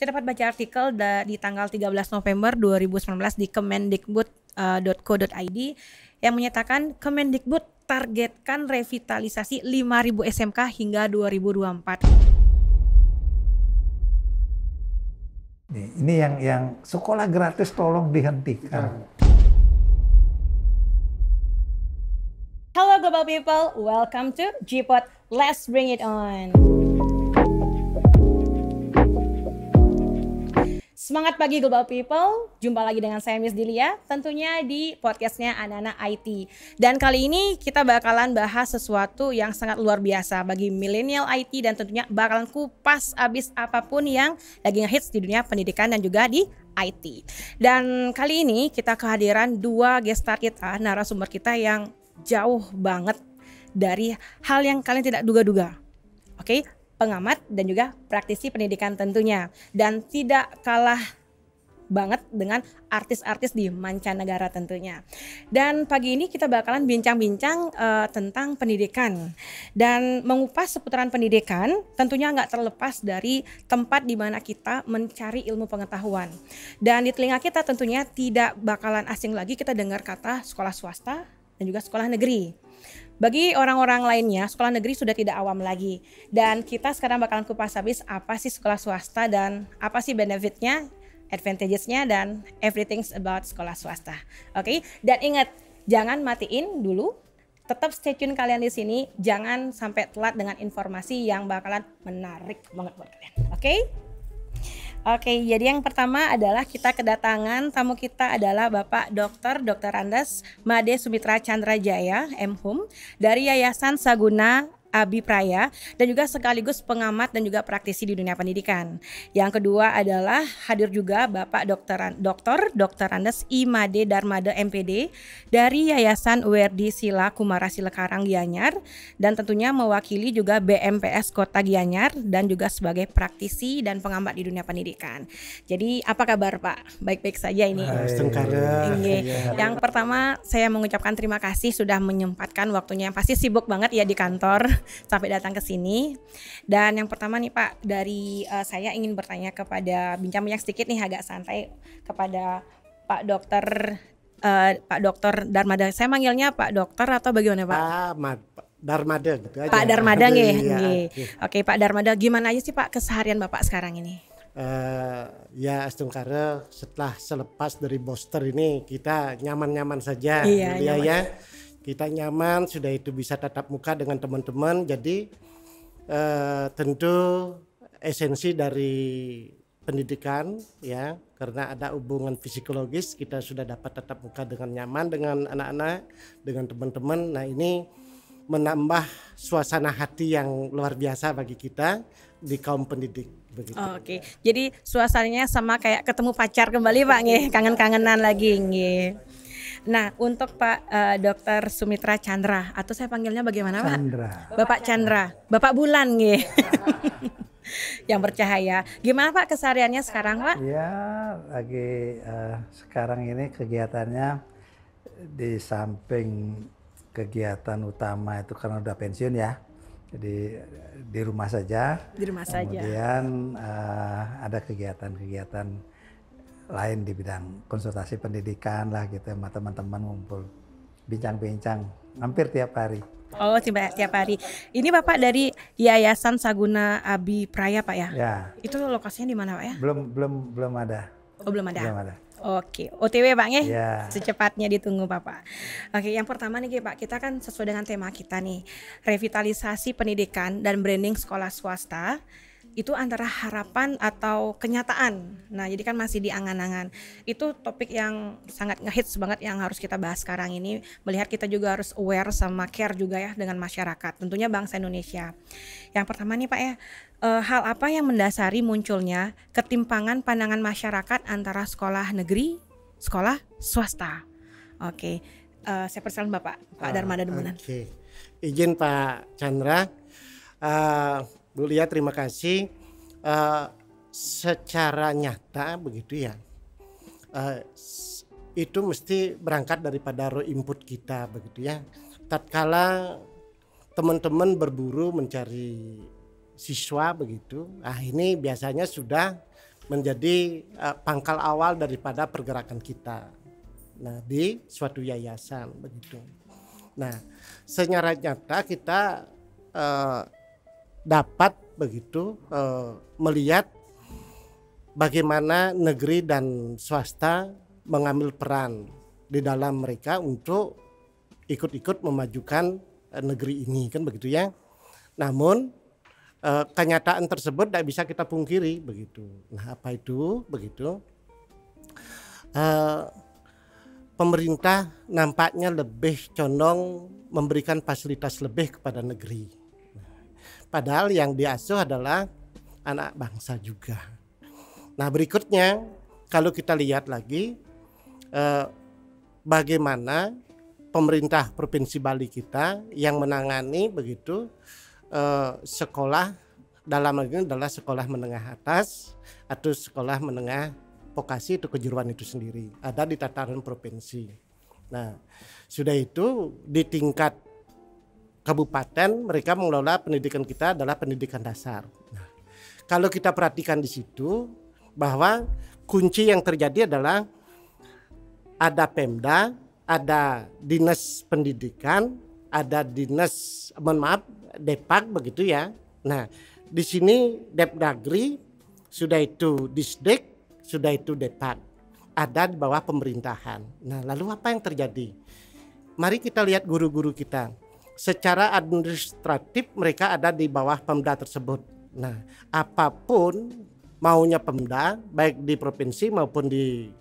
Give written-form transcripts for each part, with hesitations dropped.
saya dapat baca artikel di tanggal 13 November 2019 di kemendikbud.co.id yang menyatakan Kemendikbud targetkan revitalisasi 5.000 SMK hingga 2024. Ini yang sekolah gratis tolong dihentikan. Hello global people, welcome to G-Pod. Let's bring it on. Semangat pagi global people, jumpa lagi dengan saya Miss Dilia, tentunya di podcastnya Anak-Anak IT. Dan kali ini kita bakalan bahas sesuatu yang sangat luar biasa bagi milenial IT dan tentunya bakalan kupas abis apapun yang lagi ngehits di dunia pendidikan dan juga di IT. Dan kali ini kita kehadiran dua guest star kita, narasumber kita yang jauh banget dari hal yang kalian tidak duga-duga. Oke? Pengamat dan juga praktisi pendidikan tentunya, dan tidak kalah banget dengan artis-artis di mancanegara tentunya. Dan pagi ini kita bakalan bincang-bincang tentang pendidikan dan mengupas seputaran pendidikan, tentunya nggak terlepas dari tempat di mana kita mencari ilmu pengetahuan. Dan di telinga kita tentunya tidak bakalan asing lagi kita dengar kata sekolah swasta dan juga sekolah negeri. Bagi orang-orang lainnya, sekolah negeri sudah tidak awam lagi. Dan kita sekarang bakalan kupas habis apa sih sekolah swasta dan apa sih benefitnya, advantages-nya, dan everything about sekolah swasta. Oke? Dan ingat, jangan matiin dulu. Tetap stay tune kalian di sini. Jangan sampai telat dengan informasi yang bakalan menarik banget buat kalian. Oke? Oke, jadi yang pertama adalah kita kedatangan tamu kita adalah Bapak Dr. Andes Made Sumitra Chandrajaya, M.Hum, dari Yayasan Saguna Abi Praya dan juga sekaligus pengamat dan juga praktisi di dunia pendidikan. Yang kedua adalah hadir juga Bapak Dr. Andes I Made Darmada MPD dari Yayasan Werdi Sila Kumara Silakarang Gianyar dan tentunya mewakili juga BMPS Kota Gianyar dan juga sebagai praktisi dan pengamat di dunia pendidikan. Jadi apa kabar Pak? Baik-baik saja ini. Yang pertama saya mengucapkan terima kasih sudah menyempatkan waktunya, yang pasti sibuk banget ya di kantor sampai datang ke sini. Dan yang pertama nih Pak, dari saya ingin bertanya kepada bincang-bincang sedikit nih agak santai kepada Pak Dokter Darmada. Saya manggilnya Pak Dokter atau bagaimana Pak? Darmada gitu aja. Pak Darmada nggih. Iya. Oke Pak Darmada, gimana aja sih Pak keseharian Bapak sekarang ini? Ya Astungkara, setelah selepas dari booster ini kita nyaman-nyaman saja. Iya, nyaman. Ya. Kita nyaman, sudah itu bisa tatap muka dengan teman-teman. Jadi tentu esensi dari pendidikan ya, karena ada hubungan psikologis, kita sudah dapat tatap muka dengan nyaman dengan anak-anak, dengan teman-teman. Nah ini menambah suasana hati yang luar biasa bagi kita di kaum pendidik. Begitu. Oke, jadi suasananya sama kayak ketemu pacar kembali Pak nggih, kangen-kangenan lagi nggih. Nah, untuk Pak Dr. Sumitra Chandra, atau saya panggilnya bagaimana Pak? Chandra. Bapak Chandra, Bapak Bulan nggih. Yang bercahaya. Gimana Pak kesehariannya sekarang Pak? Ya, lagi sekarang ini kegiatannya di samping kegiatan utama itu karena udah pensiun ya. Jadi di rumah saja. Di rumah saja. Kemudian ada kegiatan-kegiatan lain di bidang konsultasi pendidikan lah gitu, sama teman-teman ngumpul bincang-bincang hampir tiap hari. Oh, tiap hari. Ini Bapak dari Yayasan Saguna Abi Praya Pak ya? Ya. Itu lokasinya di mana Pak ya? Belum ada. Oh, belum ada. Belum ada. Oke, OTW Pak ya? Ya. Secepatnya ditunggu Bapak. Oke, yang pertama nih Pak, kita kan sesuai dengan tema kita nih, revitalisasi pendidikan dan branding sekolah swasta. Itu antara harapan atau kenyataan. Nah, jadi kan masih di angan-angan. Itu topik yang sangat ngehits banget yang harus kita bahas sekarang ini. Melihat kita juga harus aware sama care juga ya dengan masyarakat, tentunya bangsa Indonesia. Yang pertama nih Pak ya, hal apa yang mendasari munculnya ketimpangan pandangan masyarakat antara sekolah negeri, sekolah swasta? Oke, saya persilakan Bapak, Pak Darmada Demunan. Oke, izin Pak Chandra. Bu Lia, terima kasih. Secara nyata begitu ya, itu mesti berangkat daripada raw input kita begitu ya. Tatkala teman-teman berburu mencari siswa begitu, ini biasanya sudah menjadi pangkal awal daripada pergerakan kita. Nah, di suatu yayasan begitu. Nah, secara nyata kita dapat begitu melihat bagaimana negeri dan swasta mengambil peran di dalam mereka untuk ikut-ikut memajukan negeri ini, kan begitu ya. Namun kenyataan tersebut tidak bisa kita pungkiri begitu. Nah, apa itu begitu? Pemerintah nampaknya lebih condong memberikan fasilitas lebih kepada negeri. Padahal yang diasuh adalah anak bangsa juga. Nah, berikutnya kalau kita lihat lagi bagaimana pemerintah Provinsi Bali kita yang menangani begitu sekolah, dalam hal ini adalah sekolah menengah atas atau sekolah menengah vokasi atau kejuruan itu sendiri, ada di tataran provinsi. Nah, sudah itu di tingkat kabupaten mereka mengelola pendidikan kita adalah pendidikan dasar. Nah, kalau kita perhatikan di situ bahwa kunci yang terjadi adalah ada Pemda, ada dinas pendidikan, ada dinas, Depag begitu ya. Nah, di sini Depdagri, sudah itu Disdek, sudah itu Depag, ada di bawah pemerintahan. Nah, lalu apa yang terjadi? Mari kita lihat guru-guru kita. Secara administratif mereka ada di bawah Pemda tersebut. Nah, apapun maunya Pemda, baik di provinsi maupun di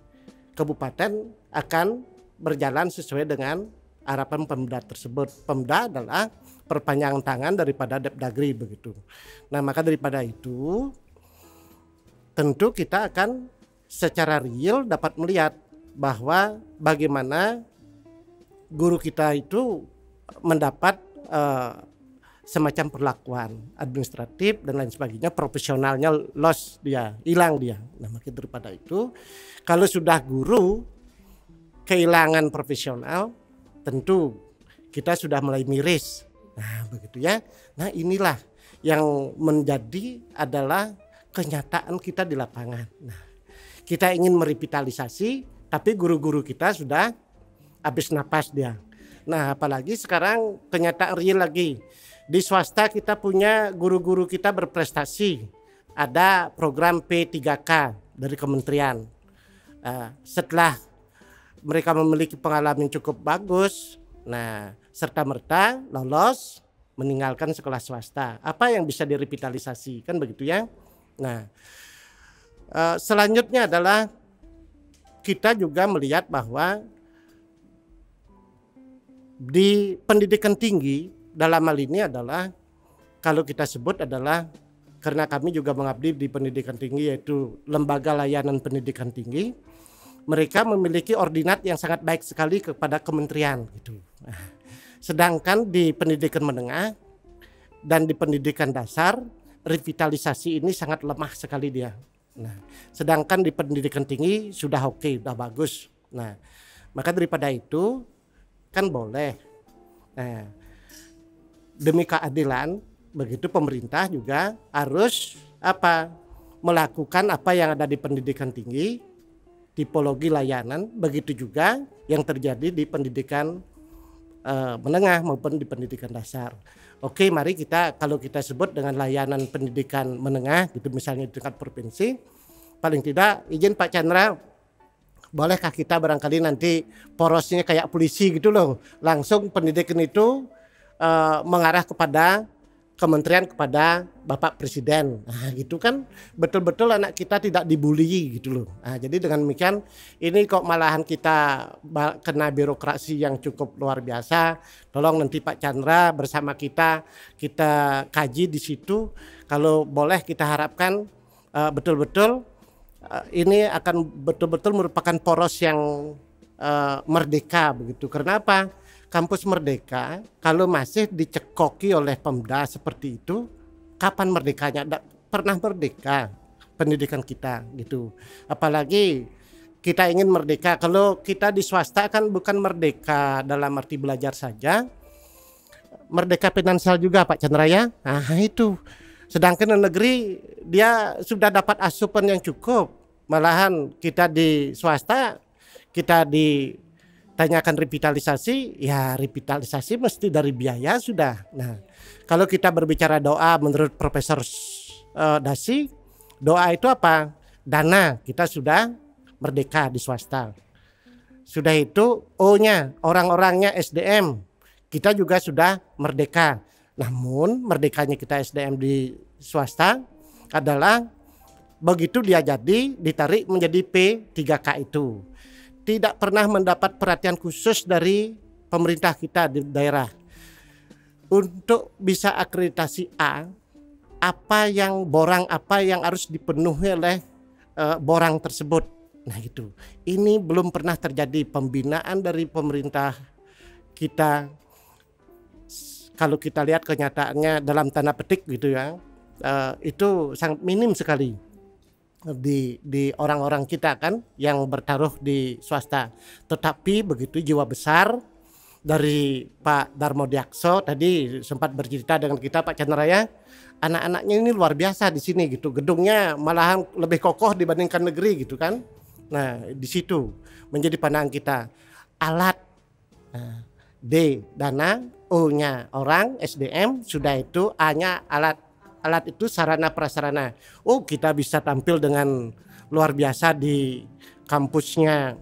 kabupaten akan berjalan sesuai dengan harapan Pemda tersebut. Pemda adalah perpanjangan tangan daripada Depdagri begitu. Nah, maka daripada itu tentu kita akan secara real dapat melihat bahwa bagaimana guru kita itu mendapat semacam perlakuan administratif dan lain sebagainya, profesionalnya loss dia, hilang dia. Nah, maka daripada itu kalau sudah guru kehilangan profesional, tentu kita sudah mulai miris. Nah, begitu ya. Nah, inilah yang menjadi adalah kenyataan kita di lapangan. Nah, kita ingin merevitalisasi, tapi guru-guru kita sudah habis napas dia. Nah, apalagi sekarang kenyataan real lagi. Di swasta kita punya guru-guru kita berprestasi. Ada program P3K dari kementerian. Setelah mereka memiliki pengalaman yang cukup bagus, nah serta-merta lolos meninggalkan sekolah swasta. Apa yang bisa direvitalisasi, kan begitu ya. Nah, selanjutnya adalah kita juga melihat bahwa di pendidikan tinggi dalam hal ini adalah kalau kita sebut adalah karena kami juga mengabdi di pendidikan tinggi yaitu Lembaga Layanan Pendidikan Tinggi, mereka memiliki ordinat yang sangat baik sekali kepada kementerian gitu. Sedangkan di pendidikan menengah dan di pendidikan dasar revitalisasi ini sangat lemah sekali dia. Nah, sedangkan di pendidikan tinggi sudah oke, sudah bagus. Nah, maka daripada itu kan boleh. Nah, demi keadilan begitu pemerintah juga harus melakukan apa yang ada di pendidikan tinggi, tipologi layanan, begitu juga yang terjadi di pendidikan menengah maupun di pendidikan dasar. Oke, mari kita kalau kita sebut dengan layanan pendidikan menengah gitu misalnya di tingkat provinsi, paling tidak izin Pak Chandra, bolehkah kita barangkali nanti porosnya kayak polisi gitu loh, langsung pendidikan itu mengarah kepada kementerian, kepada Bapak Presiden. Nah, gitu kan betul-betul anak kita tidak dibully gitu loh. Nah, jadi dengan demikian ini kok malahan kita kena birokrasi yang cukup luar biasa. Tolong nanti Pak Chandra bersama kita kaji di situ. Kalau boleh kita harapkan betul-betul ini akan betul-betul merupakan poros yang merdeka begitu. Karena apa? Kampus Merdeka kalau masih dicekoki oleh Pemda seperti itu, kapan merdekanya? Tidak pernah merdeka pendidikan kita gitu. Apalagi kita ingin merdeka, kalau kita di swasta kan bukan merdeka dalam arti belajar saja, merdeka finansial juga Pak Chandra ya. Nah itu Sedangkan di negeri dia sudah dapat asupan yang cukup. Malahan kita di swasta, kita ditanyakan revitalisasi, ya revitalisasi mesti dari biaya sudah. Nah, kalau kita berbicara doa menurut Profesor Dasi, doa itu apa? Dana, kita sudah merdeka di swasta. Sudah itu O-nya, orang-orangnya SDM, kita juga sudah merdeka. Namun merdekanya kita SDM di swasta adalah begitu dia jadi ditarik menjadi P3K itu. Tidak pernah mendapat perhatian khusus dari pemerintah kita di daerah. Untuk bisa akreditasi A, apa yang harus dipenuhi oleh borang tersebut. Nah itu, ini belum pernah terjadi pembinaan dari pemerintah kita. Kalau kita lihat kenyataannya dalam tanda petik gitu ya, itu sangat minim sekali di orang-orang kita kan yang bertaruh di swasta. Tetapi begitu jiwa besar dari Pak Darmo Diakso tadi sempat bercerita dengan kita, Pak Chandra ya, anak-anaknya ini luar biasa di sini gitu. Gedungnya malahan lebih kokoh dibandingkan negeri gitu kan. Nah di situ menjadi pandangan kita, alat D dana, O-nya orang SDM, sudah itu A-nya alat itu sarana prasarana. Oh kita bisa tampil dengan luar biasa di kampusnya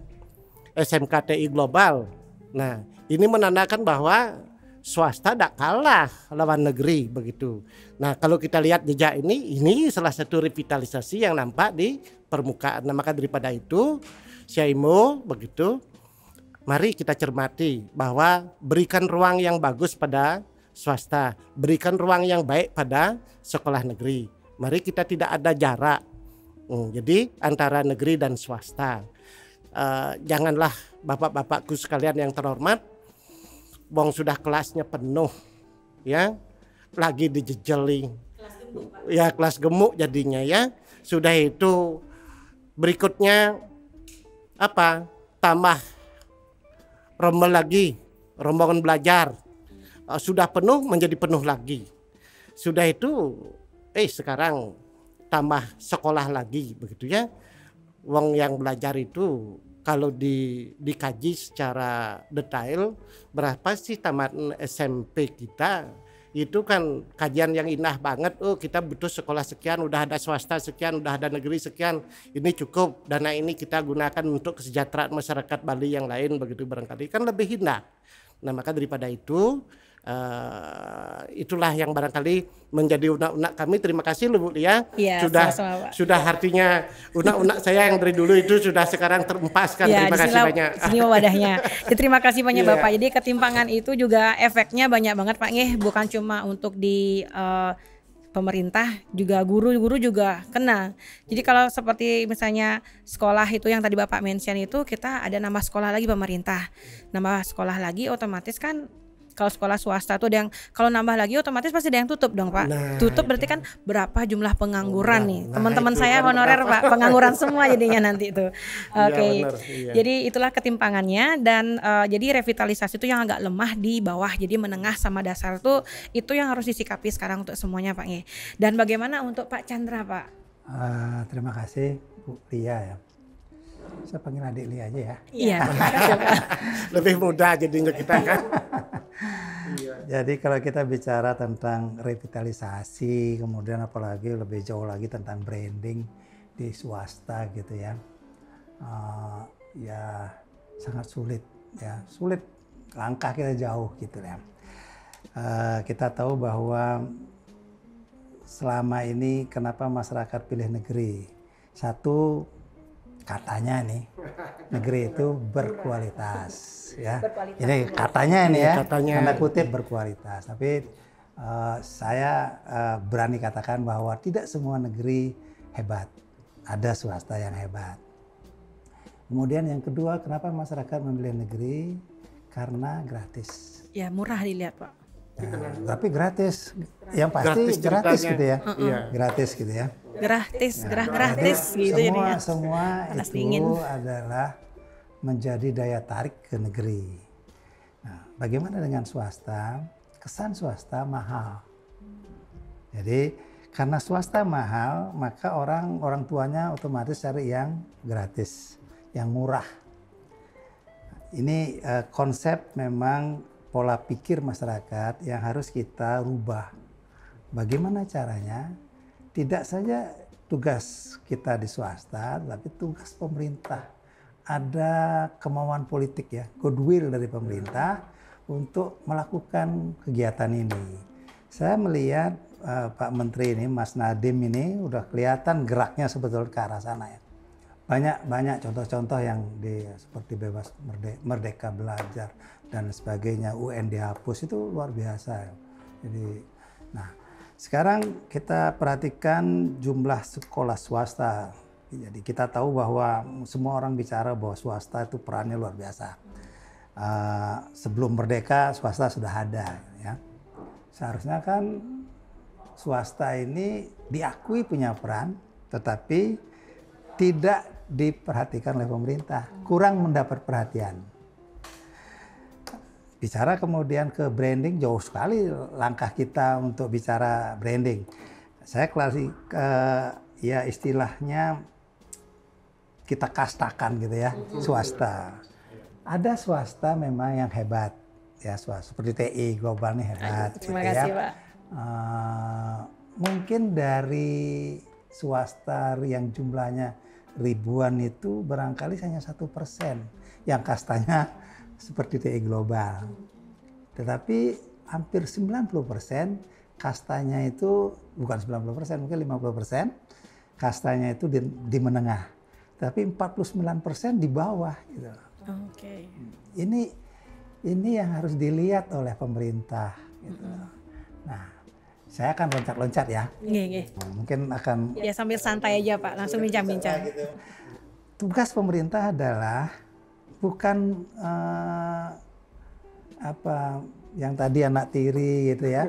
SMKTI Global. Nah ini menandakan bahwa swasta tidak kalah lawan negeri begitu. Nah kalau kita lihat jejak ini salah satu revitalisasi yang nampak di permukaan. Nah maka daripada itu Syaimo begitu, mari kita cermati bahwa berikan ruang yang bagus pada swasta, berikan ruang yang baik pada sekolah negeri. Mari kita tidak ada jarak. Jadi antara negeri dan swasta. Janganlah bapak-bapakku sekalian yang terhormat, wong sudah kelasnya penuh, ya, lagi dijejeli, ya kelas gemuk jadinya ya. Sudah itu berikutnya apa? Tambah rombel lagi, rombongan belajar. Sudah penuh menjadi penuh lagi. Sudah itu sekarang tambah sekolah lagi begitu ya. Wong yang belajar itu kalau dikaji secara detail berapa sih tamat SMP kita, itu kan kajian yang indah banget. Oh kita butuh sekolah sekian, udah ada swasta sekian, udah ada negeri sekian, ini cukup, dana ini kita gunakan untuk kesejahteraan masyarakat Bali yang lain begitu, barangkali kan lebih indah. Nah maka daripada itu itulah yang barangkali menjadi unak-unak kami. Terima kasih Bu Lia, ya, sudah artinya unak-unak saya yang dari dulu itu sudah sekarang terempaskan. Ya, terima kasih banyak. Sini wadahnya. Terima kasih banyak Bapak. Jadi ketimpangan itu juga efeknya banyak banget Pak Ngeh, bukan cuma untuk di pemerintah, juga guru-guru juga kena. Jadi kalau seperti misalnya sekolah itu yang tadi Bapak mention itu, kita ada nama sekolah lagi pemerintah, nama sekolah lagi otomatis kan. Kalau sekolah swasta tuh ada yang kalau nambah lagi otomatis pasti ada yang tutup dong Pak. Nah, tutup berarti kan berapa jumlah pengangguran nih. Teman-teman saya kan honorer Pak, pengangguran semua jadinya nanti itu. Oke. Ya, jadi itulah ketimpangannya dan jadi revitalisasi itu yang agak lemah di bawah. Jadi menengah sama dasar tuh itu yang harus disikapi sekarang untuk semuanya Pak Nge. Dan bagaimana untuk Pak Chandra Pak? Terima kasih Bu Lia ya. Saya panggil adik Lia aja ya. Iya. Lebih mudah jadinya kita kan. Jadi kalau kita bicara tentang revitalisasi, kemudian apalagi lebih jauh lagi tentang branding di swasta gitu ya, ya sangat sulit ya, sulit, langkah kita jauh gitu ya. Kita tahu bahwa selama ini kenapa masyarakat pilih negeri? Satu, katanya nih negeri itu berkualitas ya. Ini katanya ini ya, tanda kutip berkualitas. Tapi saya berani katakan bahwa tidak semua negeri hebat. Ada swasta yang hebat. Kemudian yang kedua, kenapa masyarakat memilih negeri? Karena gratis. Ya murah dilihat Pak. Tapi gratis, yang pasti gratis gitu ya. Gratis gitu ya. Gratis gitu semua itu adalah menjadi daya tarik ke negeri. Nah, bagaimana dengan swasta? Kesan swasta mahal. Jadi karena swasta mahal, maka orang tuanya otomatis cari yang gratis, yang murah. Ini konsep memang pola pikir masyarakat yang harus kita rubah. Bagaimana caranya? Tidak saja tugas kita di swasta, tapi tugas pemerintah. Ada kemauan politik ya, goodwill dari pemerintah untuk melakukan kegiatan ini. Saya melihat Pak Menteri ini, Mas Nadiem ini udah kelihatan geraknya sebetulnya ke arah sana ya. Banyak contoh-contoh yang seperti bebas merdeka belajar dan sebagainya, UN dihapus, itu luar biasa. Jadi, nah sekarang kita perhatikan jumlah sekolah swasta. Jadi kita tahu bahwa semua orang bicara bahwa swasta itu perannya luar biasa. Sebelum merdeka swasta sudah ada, ya. Seharusnya kan swasta ini diakui punya peran, tetapi tidak diperhatikan oleh pemerintah, kurang mendapat perhatian. Bicara kemudian ke branding, jauh sekali langkah kita untuk bicara branding. Saya ya istilahnya kita kastakan gitu ya, swasta. Ada swasta memang yang hebat, ya swasta seperti TI Global nih hebat. Terima kasih, Pak. Mungkin dari swasta yang jumlahnya ribuan itu barangkali hanya 1% yang kastanya seperti TI Global. Tetapi hampir 90% kastanya itu bukan 90%, mungkin 50%, kastanya itu di menengah. Tapi 49% di bawah gitu. Oke. Ini yang harus dilihat oleh pemerintah gitu. Nah, saya akan loncat-loncat ya. Nggih. Mungkin akan Ya sambil santai aja Pak, langsung bincang-bincang. Tugas pemerintah adalah bukan yang tadi anak tiri gitu ya.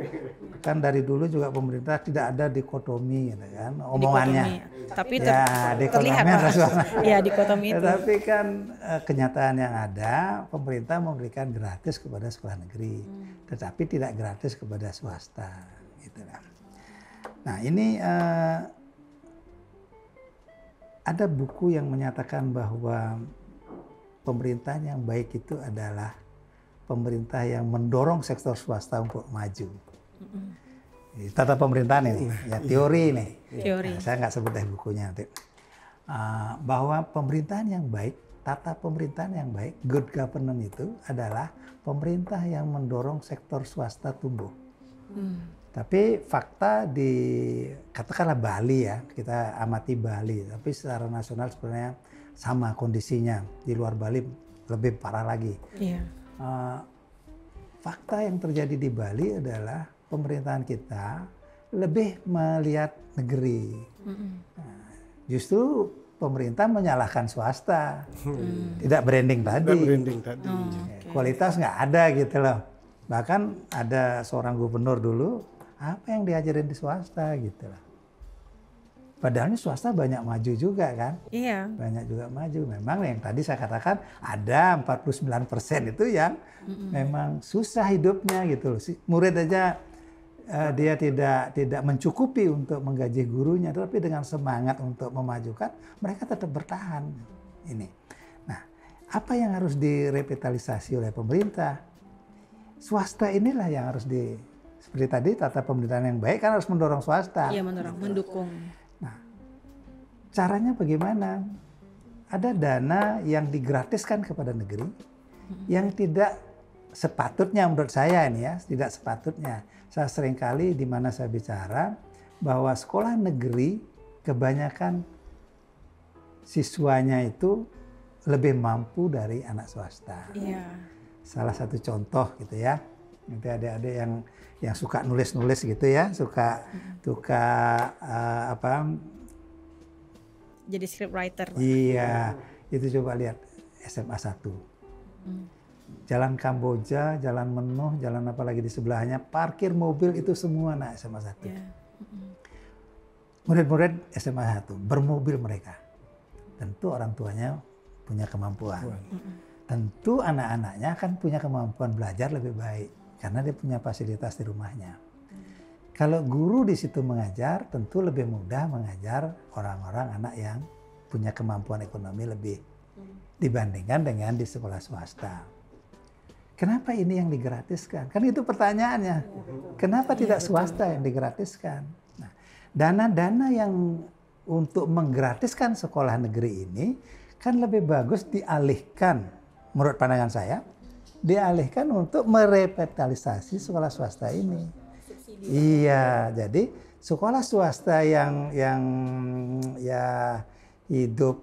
Kan dari dulu juga pemerintah tidak ada dikotomi gitu kan omongannya. Tapi terlihat ya dikotomi itu. Tapi kan kenyataan yang ada, pemerintah memberikan gratis kepada sekolah negeri, tetapi tidak gratis kepada swasta gitu kan. Nah, ini ada buku yang menyatakan bahwa pemerintahan yang baik itu adalah pemerintah yang mendorong sektor swasta untuk maju. Tata pemerintahan ini, ya teori ini. Teori. Nah, saya nggak sebut deh bukunya nanti. Bahwa pemerintahan yang baik, tata pemerintahan yang baik, good governance itu adalah pemerintah yang mendorong sektor swasta tumbuh. Tapi fakta katakanlah Bali ya, kita amati Bali, tapi secara nasional sebenarnya sama kondisinya. Di luar Bali lebih parah lagi. Iya. Fakta yang terjadi di Bali adalah pemerintahan kita lebih melihat negeri. Justru pemerintah menyalahkan swasta, tidak branding tadi. Kualitas nggak ada gitu loh. Bahkan ada seorang gubernur dulu, apa yang diajarin di swasta gitu loh. Padahal swasta banyak maju juga kan. Iya. Banyak juga maju. Memang yang tadi saya katakan ada 49% itu yang memang susah hidupnya gitu loh. Murid aja dia tidak mencukupi untuk menggaji gurunya, tapi dengan semangat untuk memajukan, mereka tetap bertahan. Ini. Nah, apa yang harus direvitalisasi oleh pemerintah? Swasta inilah yang harus seperti tadi tata pemerintahan yang baik kan harus mendorong swasta. Iya, mendukung. Nah, caranya bagaimana? Ada dana yang digratiskan kepada negeri yang tidak sepatutnya menurut saya ini ya, tidak sepatutnya. Saya seringkali di mana saya bicara bahwa sekolah negeri kebanyakan siswanya itu lebih mampu dari anak swasta. Iya. Salah satu contoh gitu ya. Nanti adik-adik yang suka nulis-nulis gitu ya, suka jadi script writer. Iya, itu coba lihat SMA 1. Jalan Kamboja, jalan Menuh, jalan apa lagi di sebelahnya, parkir mobil itu semua anak SMA 1. Yeah. Murid-murid SMA 1 bermobil mereka. Tentu orang tuanya punya kemampuan. Tentu anak-anaknya kan punya kemampuan belajar lebih baik karena dia punya fasilitas di rumahnya. Kalau guru di situ mengajar, tentu lebih mudah mengajar orang-orang anak yang punya kemampuan ekonomi lebih dibandingkan dengan di sekolah swasta. Kenapa ini yang digratiskan? Kan itu pertanyaannya. Kenapa tidak swasta yang digratiskan? Nah, dana-dana yang untuk menggratiskan sekolah negeri ini kan lebih bagus dialihkan, menurut pandangan saya, dialihkan untuk merevitalisasi sekolah swasta ini. Iya, jadi sekolah swasta yang ya hidup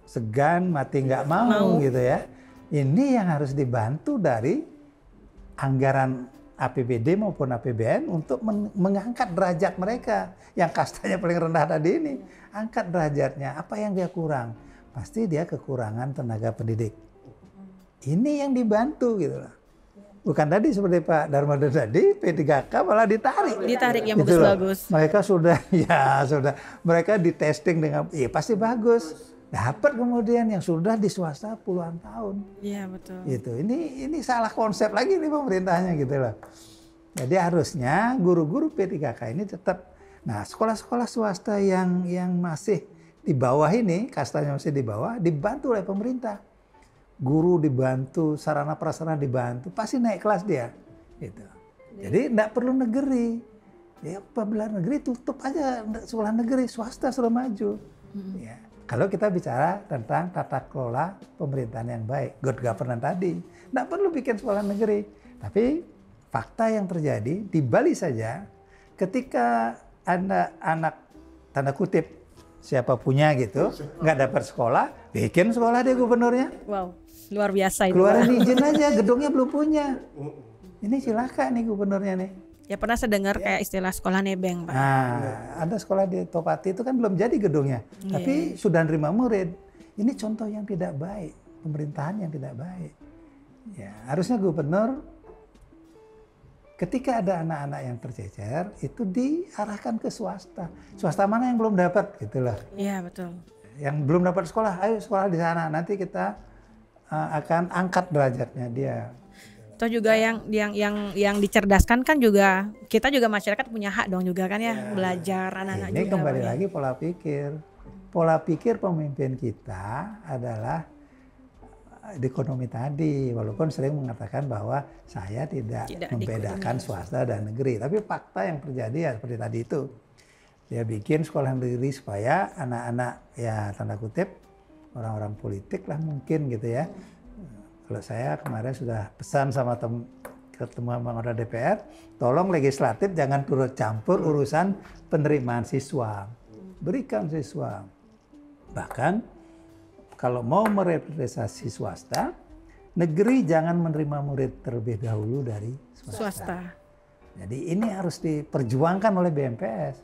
segan mati nggak mau gitu ya. Ini yang harus dibantu dari anggaran APBD maupun APBN untuk mengangkat derajat mereka yang kastanya paling rendah tadi ini. Angkat derajatnya, apa yang dia kurang? Pasti dia kekurangan tenaga pendidik. Ini yang dibantu gitu loh. Bukan tadi seperti Pak Darmada tadi, P3K malah ditarik. Ditarik yang Gitu bagus-bagus. Mereka sudah, mereka di testing dengan, pasti bagus. Dapat kemudian yang sudah di swasta puluhan tahun. Iya betul. Gitu. Ini salah konsep lagi nih pemerintahnya gitu loh. Jadi harusnya guru-guru P3K ini tetap, nah sekolah-sekolah swasta yang masih di bawah ini, kastanya masih di bawah, dibantu oleh pemerintah. Guru dibantu, sarana prasarana dibantu, pasti naik kelas dia. Gitu. Jadi enggak perlu negeri. Ya apabila negeri tutup aja sekolah negeri, swasta sudah maju. Ya. Kalau kita bicara tentang tata kelola pemerintahan yang baik, good governance tadi, enggak perlu bikin sekolah negeri. Tapi fakta yang terjadi di Bali saja, ketika anak tanda kutip siapa punya gitu, nggak dapat sekolah, bikin sekolah deh gubernurnya. Wow. Luar biasa itu. Keluarin izin aja, gedungnya belum punya. Ini cilaka nih gubernurnya nih. Ya pernah saya dengar kayak istilah sekolah nebeng, Pak. Nah, ada sekolah di Topati itu kan belum jadi gedungnya, tapi sudah nerima murid. Ini contoh yang tidak baik, pemerintahan yang tidak baik. Ya, harusnya gubernur ketika ada anak-anak yang tercecer itu diarahkan ke swasta. Swasta mana yang belum dapat, gitulah. Iya betul. Yang belum dapat sekolah, ayo sekolah di sana. Nanti kita akan angkat derajatnya dia. Atau juga yang dicerdaskan kan juga kita juga masyarakat punya hak dong juga kan ya, belajar anak-anak Ini juga. kembali lagi pola pikir. Pola pikir pemimpin kita adalah di ekonomi tadi, walaupun sering mengatakan bahwa saya tidak membedakan swasta dan negeri, tapi fakta yang terjadi ya seperti tadi itu. Dia bikin sekolah negeri supaya anak-anak ya tanda kutip orang-orang politik lah mungkin gitu ya. Kalau saya kemarin sudah pesan sama ketemu anggota DPR, tolong legislatif jangan turut campur urusan penerimaan siswa. Berikan siswa. Bahkan kalau mau merevitalisasi swasta, negeri jangan menerima murid terlebih dahulu dari swasta. Jadi ini harus diperjuangkan oleh BMPS.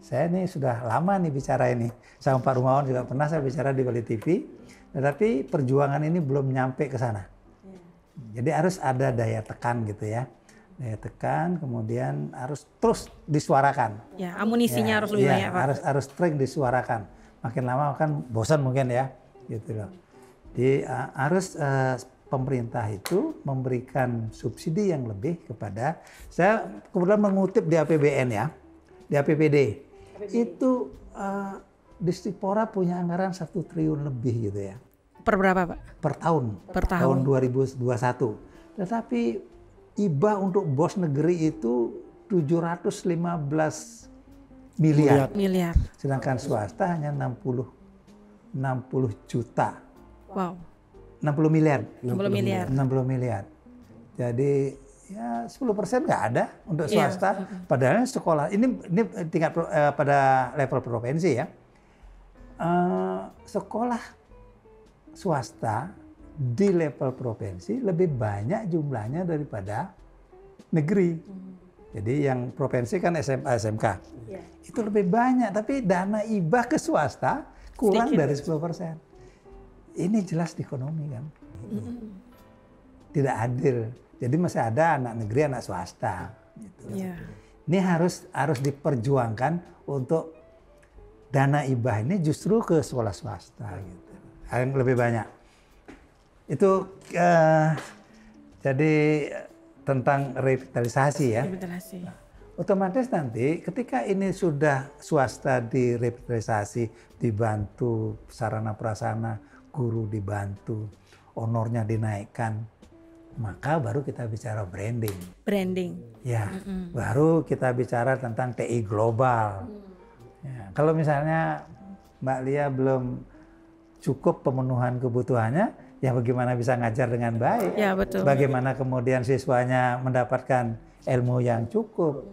Saya ini sudah lama nih bicara ini. Sama Pak Rumawan juga pernah saya bicara di Bali TV. Tetapi perjuangan ini belum nyampe ke sana. Jadi harus ada daya tekan gitu ya. Daya tekan kemudian harus terus disuarakan. Ya, amunisinya harus lebih banyak, Pak. Harus sering disuarakan. Makin lama kan bosan mungkin ya. Gitu loh. Jadi harus pemerintah itu memberikan subsidi yang lebih kepada, saya kebetulan mengutip di APBN ya, di APBD. Itu Distripora punya anggaran 1 triliun lebih gitu ya. Per berapa, Pak? Per tahun. Per tahun. Tahun 2021. Tetapi IBA untuk bos negeri itu 715 miliar. Sedangkan swasta hanya 60 juta. Wow. 60 miliar. 60 miliar. Jadi ya 10% nggak ada untuk swasta. Padahal sekolah ini tingkat pada level provinsi ya. Sekolah swasta di level provinsi lebih banyak jumlahnya daripada negeri. Jadi yang provinsi kan SMA, SMK. Itu lebih banyak, tapi dana IBA ke swasta kurang dari 10%. Ini jelas di ekonomi kan. Tidak adil. Jadi masih ada anak negeri, anak swasta. Gitu. Ini harus diperjuangkan untuk dana IBA ini justru ke sekolah swasta. Gitu. Yang lebih banyak. Itu jadi tentang revitalisasi ya. otomatis nanti ketika ini sudah swasta direvitalisasi, dibantu sarana prasarana, guru dibantu, honornya dinaikkan, maka baru kita bicara branding. Branding. Ya, baru kita bicara tentang TI global. Ya, kalau misalnya Mbak Lia belum cukup pemenuhan kebutuhannya, ya bagaimana bisa ngajar dengan baik? Ya, betul. Bagaimana kemudian siswanya mendapatkan ilmu yang cukup?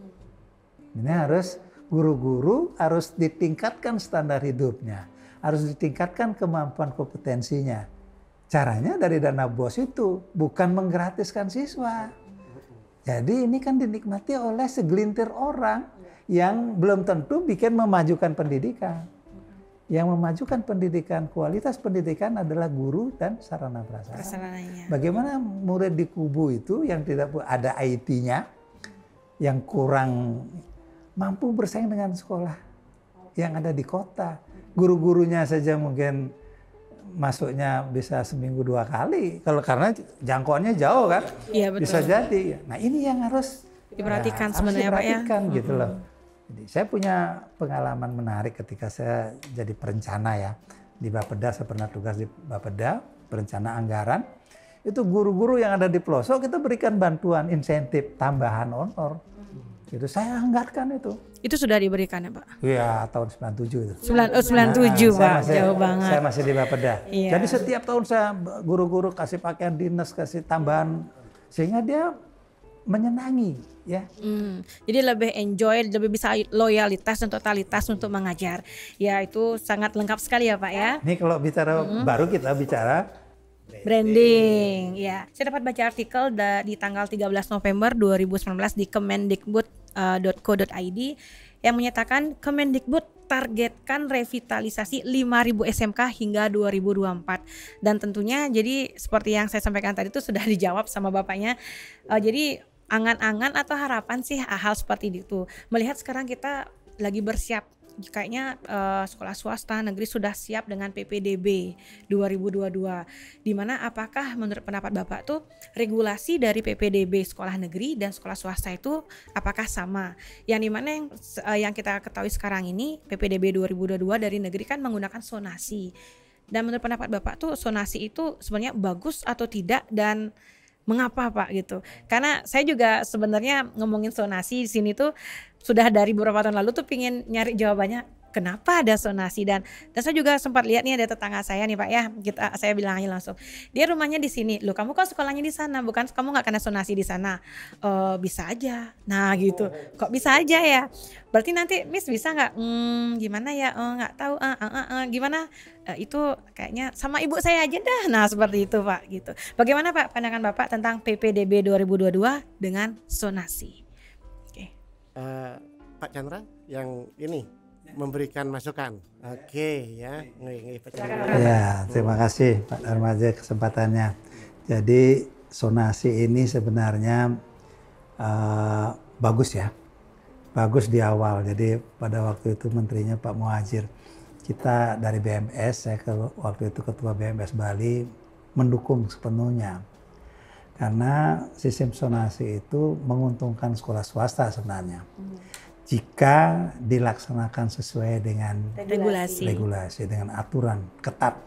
Ini harus guru-guru harus ditingkatkan standar hidupnya, harus ditingkatkan kemampuan kompetensinya. Caranya dari dana BOS itu bukan menggratiskan siswa. Jadi ini kan dinikmati oleh segelintir orang yang belum tentu bikin memajukan pendidikan. Yang memajukan pendidikan, kualitas pendidikan adalah guru dan sarana prasarana. Bagaimana murid di Kubu itu yang tidak ada IT-nya, yang kurang mampu bersaing dengan sekolah yang ada di kota. Guru-gurunya saja mungkin masuknya bisa seminggu 2 kali. Kalau karena jangkauannya jauh kan, iya, betul. Bisa jadi. Nah ini yang harus diperhatikan ya, sebenarnya Pak ya. Gitu loh. Jadi saya punya pengalaman menarik ketika saya jadi perencana ya. Di Bapeda, saya pernah tugas di Bapeda, perencana anggaran. Itu guru-guru yang ada di pelosok kita berikan bantuan insentif tambahan honor. Itu saya anggarkan itu. Itu sudah diberikan ya Pak? Iya, tahun 97 itu. 97 Pak, jauh banget. Saya masih di Bapeda. Iya. Jadi setiap tahun saya guru-guru kasih pakaian dinas, kasih tambahan. Sehingga dia menyenangi ya. Jadi lebih enjoy, lebih bisa loyalitas dan totalitas untuk mengajar. Ya itu sangat lengkap sekali ya Pak ya. Ini kalau bicara baru kita bicara branding. Ya, saya dapat baca artikel di tanggal 13 November 2019 di kemendikbud.co.id yang menyatakan Kemendikbud targetkan revitalisasi 5.000 SMK hingga 2024. Dan tentunya jadi seperti yang saya sampaikan tadi itu sudah dijawab sama Bapaknya. Jadi angan-angan atau harapan sih hal seperti itu. Melihat sekarang kita lagi bersiap, kayaknya sekolah swasta negeri sudah siap dengan PPDB 2022. Di mana apakah menurut pendapat Bapak tuh regulasi dari PPDB sekolah negeri dan sekolah swasta itu apakah sama? Yang dimana yang kita ketahui sekarang ini PPDB 2022 dari negeri kan menggunakan sonasi. Dan menurut pendapat Bapak tuh sonasi itu sebenarnya bagus atau tidak dan mengapa Pak gitu? Karena saya juga sebenarnya ngomongin sonasi di sini tuh sudah dari beberapa tahun lalu tuh pingin nyari jawabannya kenapa ada sonasi dan saya juga sempat lihat nih ada tetangga saya nih Pak ya, saya bilang aja langsung dia rumahnya di sini, loh kamu kok sekolahnya di sana, bukan kamu nggak kena sonasi di sana? Bisa aja, nah gitu, kok bisa aja ya? Berarti nanti Miss bisa nggak? Gimana ya? Nggak tahu, gimana? Itu kayaknya sama ibu saya aja dah, nah seperti itu Pak gitu. Bagaimana Pak pandangan Bapak tentang PPDB 2022 dengan sonasi? Oke. Pak Chandra yang ini memberikan masukan. Oke ya. Pak Chandra. Ya, terima kasih Pak Darmaja kesempatannya. Jadi sonasi ini sebenarnya bagus ya. Bagus di awal. Jadi pada waktu itu menterinya Pak Muhadjir. Kita dari BMS, saya waktu itu ketua BMS Bali mendukung sepenuhnya. Karena sistem sonasi itu menguntungkan sekolah swasta sebenarnya. Jika dilaksanakan sesuai dengan regulasi dengan aturan ketat.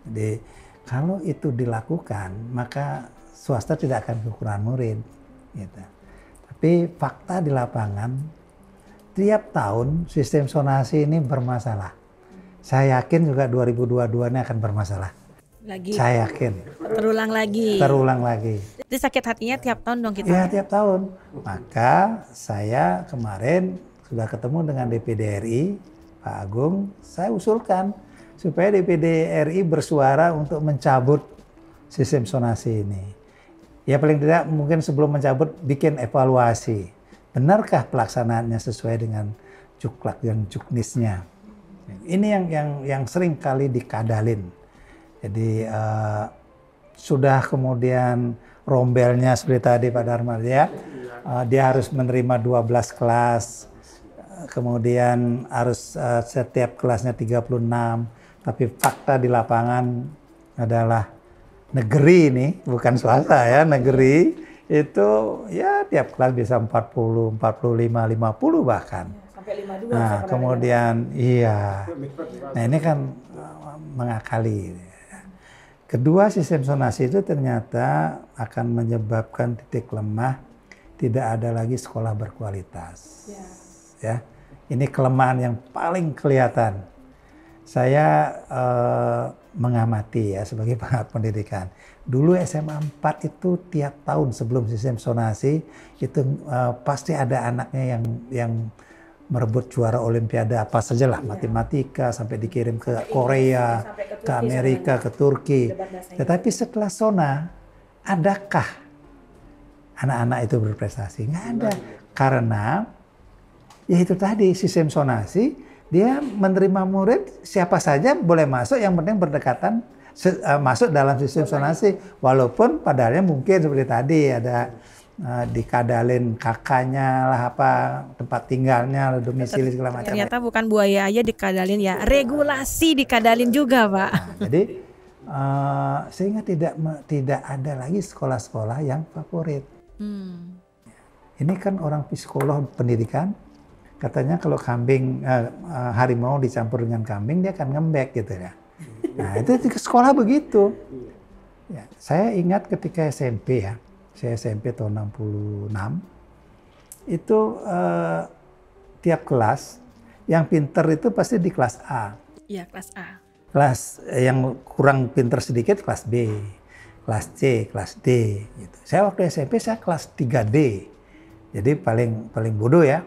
Jadi kalau itu dilakukan maka swasta tidak akan kekurangan murid. Gitu. Tapi fakta di lapangan tiap tahun sistem sonasi ini bermasalah. Saya yakin juga 2022 ini akan bermasalah. Lagi. Saya yakin. Terulang lagi. Jadi sakit hatinya tiap tahun dong kita. Ya tiap tahun. Maka saya kemarin sudah ketemu dengan DPD RI, Pak Agung. Saya usulkan supaya DPD RI bersuara untuk mencabut sistem sonasi ini. Ya paling tidak mungkin sebelum mencabut bikin evaluasi. Benarkah pelaksanaannya sesuai dengan juklak dan juknisnya? Ini yang sering kali dikadalin. Jadi sudah kemudian rombelnya seperti tadi Pak Dharma ya, dia harus menerima 12 kelas, kemudian harus setiap kelasnya 36, tapi fakta di lapangan adalah negeri ini, bukan swasta ya, negeri itu ya tiap kelas bisa 40, 45, 50 bahkan. Sampai 52. Nah, kemudian iya. Nah, ini kan mengakali. Kedua, sistem zonasi itu ternyata akan menyebabkan titik lemah, tidak ada lagi sekolah berkualitas. Ya. Ini kelemahan yang paling kelihatan. Saya mengamati ya sebagai pengamat pendidikan. Dulu SMA 4 itu tiap tahun sebelum sistem zonasi itu pasti ada anaknya yang merebut juara olimpiade apa saja lah, matematika sampai dikirim ke Korea, ke Amerika, ke Turki. Tetapi setelah zona, adakah anak-anak itu berprestasi? Nggak ada. Karena ya itu tadi sistem zonasi, dia menerima murid siapa saja boleh masuk, yang penting berdekatan masuk dalam sistem zonasi. Walaupun padahalnya mungkin seperti tadi ada dikadalin kakaknya lah, apa tempat tinggalnya, domisili segala macam. Ternyata bukan buaya aja dikadalin ya, regulasi dikadalin juga Pak. Jadi sehingga tidak ada lagi sekolah-sekolah yang favorit. Ini kan orang psikolog pendidikan, katanya kalau kambing harimau dicampur dengan kambing dia akan ngembek gitu ya. Nah itu di sekolah begitu. Ya, saya ingat ketika SMP ya. Saya SMP tahun 66, itu tiap kelas, yang pinter itu pasti di kelas A. Iya, kelas A. Kelas yang kurang pinter sedikit kelas B, kelas C, kelas D. Gitu. Saya waktu SMP saya kelas 3D, jadi paling bodoh ya.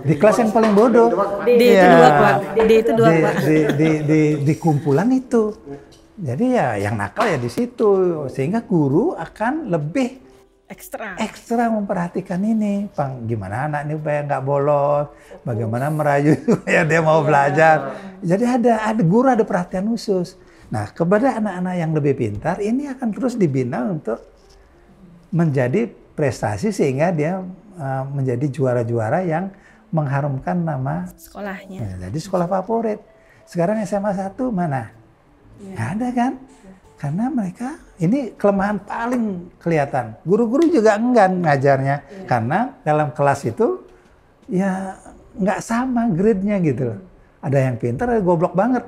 Di kelas yang paling bodoh. D itu dua Pak. D itu dua Pak. Di kumpulan itu. Jadi ya yang nakal ya di situ, sehingga guru akan lebih ekstra memperhatikan ini, Bang, gimana anak ini supaya nggak bolos, bagaimana merayu supaya dia mau belajar. Jadi ada guru ada perhatian khusus. Nah, kepada anak-anak yang lebih pintar ini akan terus dibina untuk menjadi prestasi sehingga dia menjadi juara-juara yang mengharumkan nama sekolahnya. Nah, jadi sekolah favorit. Sekarang SMA 1 mana? Nggak ada kan? Karena mereka ini kelemahan paling kelihatan. Guru-guru juga enggan ngajarnya. Karena dalam kelas itu ya nggak sama grade-nya gitu loh. Ada yang pintar, ada goblok banget.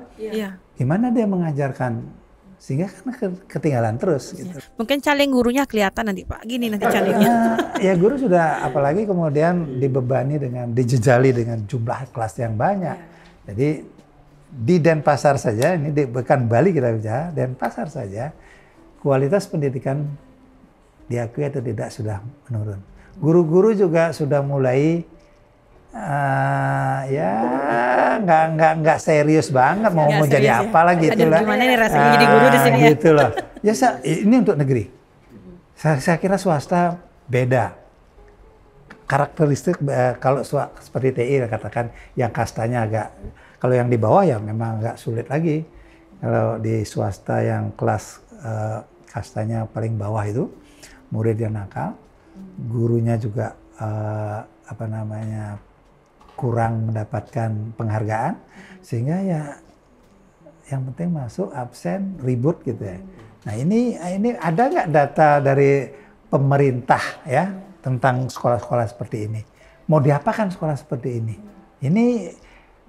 Gimana dia mengajarkan? Sehingga kan ketinggalan terus. Gitu. Mungkin caleng gurunya kelihatan nanti Pak. Gini nanti calengnya. Ya guru sudah, apalagi kemudian dibebani dijejali dengan jumlah kelas yang banyak. Jadi di Denpasar saja, ini bukan Bali kita bicara, Denpasar saja, kualitas pendidikan diakui atau tidak sudah menurun. Guru-guru juga sudah mulai ya nggak serius banget mau jadi apa lah gitu lah. Gimana nih rasanya jadi guru di sini ya? Gitu loh. Ya ini untuk negeri. Saya kira swasta beda. Karakteristik kalau seperti TI katakan yang kastanya agak, kalau yang di bawah ya memang agak sulit lagi. Kalau di swasta yang kelas kastanya paling bawah itu, muridnya nakal, gurunya juga kurang mendapatkan penghargaan, sehingga ya yang penting masuk, absen, ribut gitu ya. Nah ini ada nggak data dari pemerintah ya tentang sekolah-sekolah seperti ini? Mau diapakan sekolah seperti ini? Ini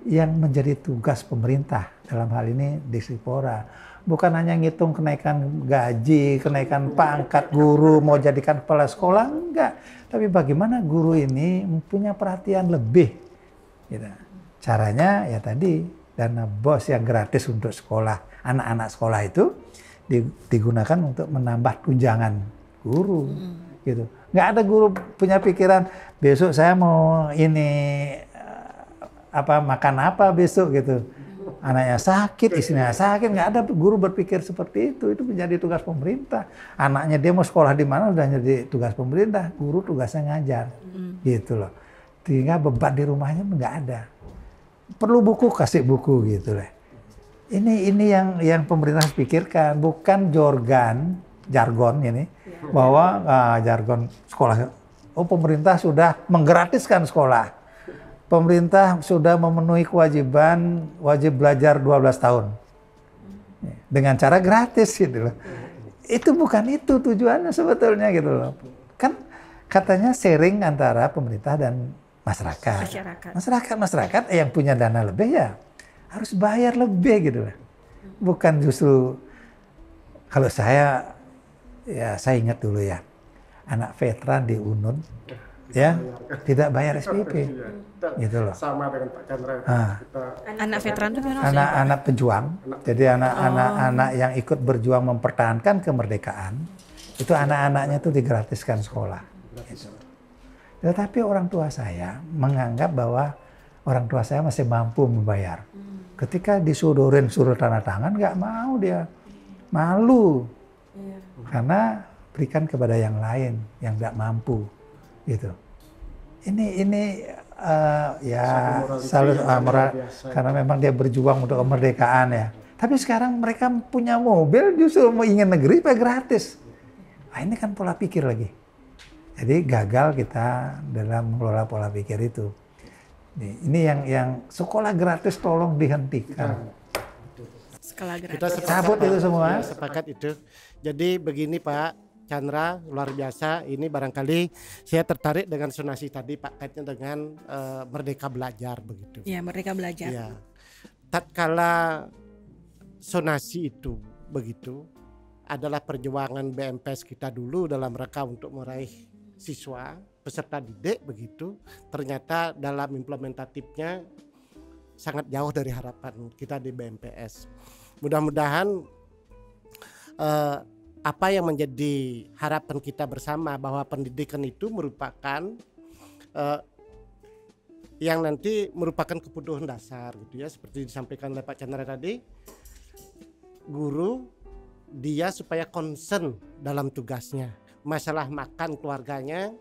yang menjadi tugas pemerintah dalam hal ini Dispora. Bukan hanya ngitung kenaikan gaji, kenaikan pangkat guru, mau jadikan kepala sekolah, enggak. Tapi bagaimana guru ini mempunyai perhatian lebih. Gitu. Caranya ya tadi, dana BOS yang gratis untuk sekolah, anak-anak sekolah itu digunakan untuk menambah tunjangan guru. Gitu. Nggak ada guru punya pikiran, besok saya mau makan apa besok gitu. Anaknya sakit, istrinya sakit, nggak ada guru berpikir seperti itu. Itu menjadi tugas pemerintah. Anaknya dia mau sekolah di mana udah jadi tugas pemerintah. Guru tugasnya ngajar, gitu loh. Sehingga beban di rumahnya nggak ada. Perlu buku, kasih buku gitu loh. Ini yang pemerintah pikirkan, bukan jargon ini bahwa jargon sekolah. Oh pemerintah sudah menggratiskan sekolah. Pemerintah sudah memenuhi kewajiban wajib belajar 12 tahun. Dengan cara gratis gitu loh. itu bukan itu tujuannya sebetulnya gitu loh. Kan katanya sharing antara pemerintah dan masyarakat. Masyarakat yang punya dana lebih ya harus bayar lebih gitu loh. Bukan justru kalau saya ingat dulu ya, anak veteran di UNUN ya tidak bayar SPP gitu loh. Sama dengan Pak Chandra. Anak veteran itu anak pejuang. Jadi anak-anak yang ikut berjuang mempertahankan kemerdekaan itu anak-anaknya tuh digratiskan sekolah. Gitu. Tetapi orang tua saya menganggap bahwa orang tua saya masih mampu membayar. Ketika disuruh tanda tangan nggak mau, dia malu karena berikan kepada yang lain yang nggak mampu gitu. Ini selalu karena memang dia berjuang untuk kemerdekaan ya. Tapi sekarang mereka punya mobil justru mau ingin negeri supaya gratis. Nah, ini kan pola pikir lagi. Jadi gagal kita dalam mengelola pola pikir itu. Ini yang sekolah gratis tolong dihentikan. Sekolah gratis. Kita cabut itu semua. Sepakat itu. Jadi begini Pak Chandra, luar biasa. Ini barangkali saya tertarik dengan sonasi tadi Pak, kaitnya dengan Merdeka Belajar begitu. Ya, Merdeka Belajar. Ya. Tatkala sonasi itu begitu adalah perjuangan BMPS kita dulu dalam rangka untuk meraih siswa peserta didik begitu, ternyata dalam implementatifnya sangat jauh dari harapan kita di BMPS. Mudah-mudahan apa yang menjadi harapan kita bersama bahwa pendidikan itu merupakan yang nanti merupakan kebutuhan dasar gitu ya, seperti disampaikan oleh Pak Chandra tadi, guru dia supaya concern dalam tugasnya, masalah makan keluarganya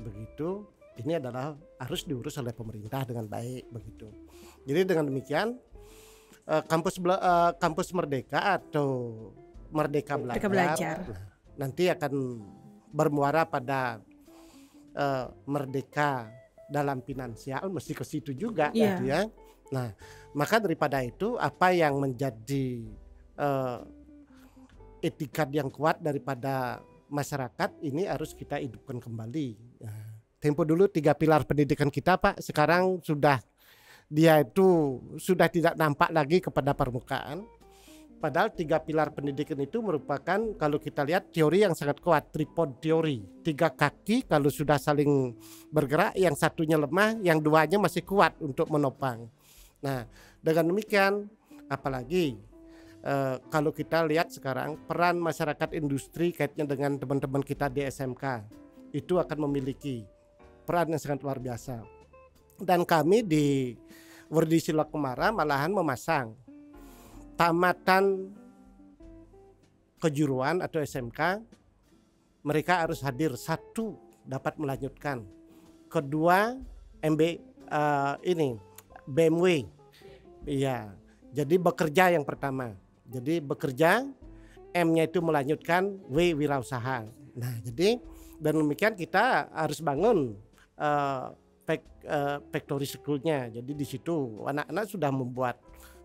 begitu, ini adalah harus diurus oleh pemerintah dengan baik begitu. Jadi dengan demikian kampus Merdeka atau Merdeka Belajar nanti akan bermuara pada merdeka dalam finansial, mesti ke situ juga gitu ya. Nah, maka daripada itu apa yang menjadi etikat yang kuat daripada masyarakat ini harus kita hidupkan kembali. Tempo dulu 3 pilar pendidikan kita Pak, sekarang dia itu sudah tidak nampak lagi kepada permukaan. Padahal 3 pilar pendidikan itu merupakan, kalau kita lihat, teori yang sangat kuat, tripod teori. 3 kaki kalau sudah saling bergerak, yang satunya lemah, yang duanya masih kuat untuk menopang. Nah, dengan demikian, apalagi kalau kita lihat sekarang peran masyarakat industri kaitnya dengan teman-teman kita di SMK itu akan memiliki peran yang sangat luar biasa. Dan kami di Werdi Silakumara malahan memasang tamatan kejuruan atau SMK, mereka harus hadir, 1 dapat melanjutkan, 2 BMW, iya, jadi bekerja yang pertama. Jadi bekerja, M-nya itu melanjutkan, W wirausaha. Nah, jadi dan demikian kita harus bangun factory school-nya. Jadi di situ anak-anak sudah membuat